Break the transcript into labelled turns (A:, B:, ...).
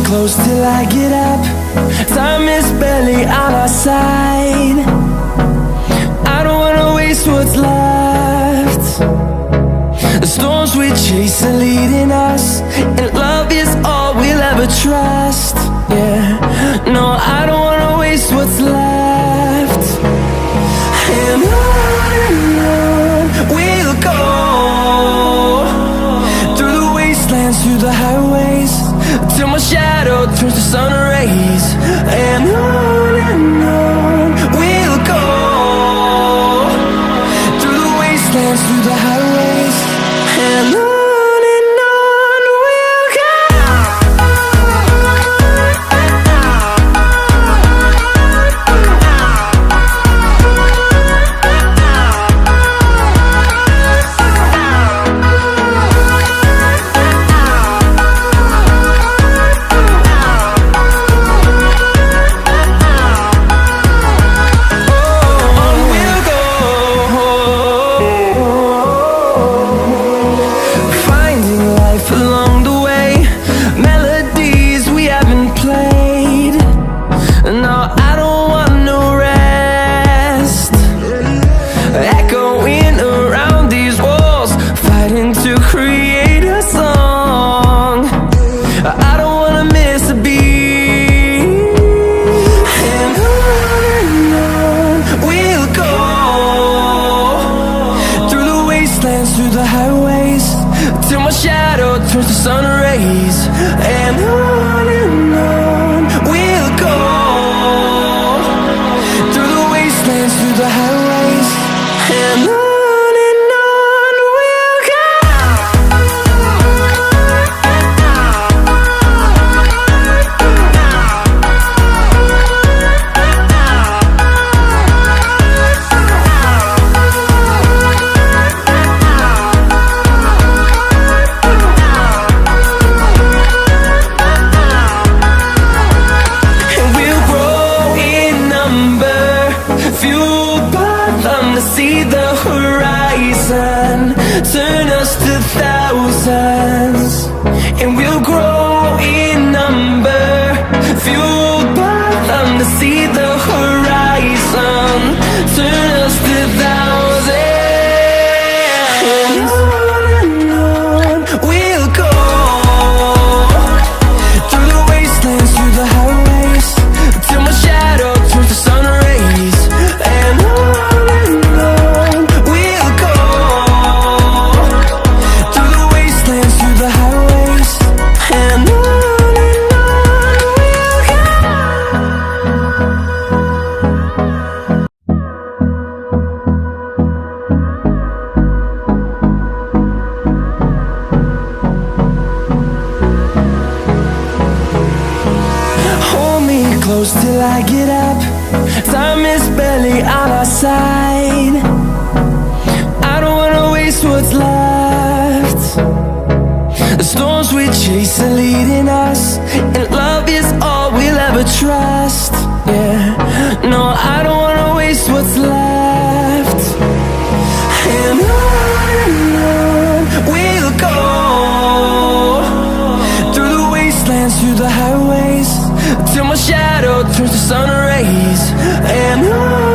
A: close till I get up. Time is barely on our side. I don't wanna waste what's left. The storms we chase are leading us, and love is all we'll ever trust. Yeah, no, I don't wanna waste what's left. And on we'll go, through the wastelands, through the highways, till my shadow turns to sun rays. And on we'll go, through the wastelands, through the highways, and on we'll go. Through the highways, till my shadow turns to sun rays. And on we'll go, through the wastelands, through the highways, and on we'll go. See the horizon, turn us to thousands, and we'll grow in number, fueled by them. To see the horizon, turn us to thousands, and on we'll go, through the wastelands, through the highways, till my shadow turns to sun rays. And close till I get up. Time is barely on our side. I don't wanna waste what's left. The storms we chase are leading us, and love is all we'll ever trust. Yeah, no, I don't wanna waste what's left. And on we'll go, through the wastelands, through the highways, till my shadow turns to sun rays. And on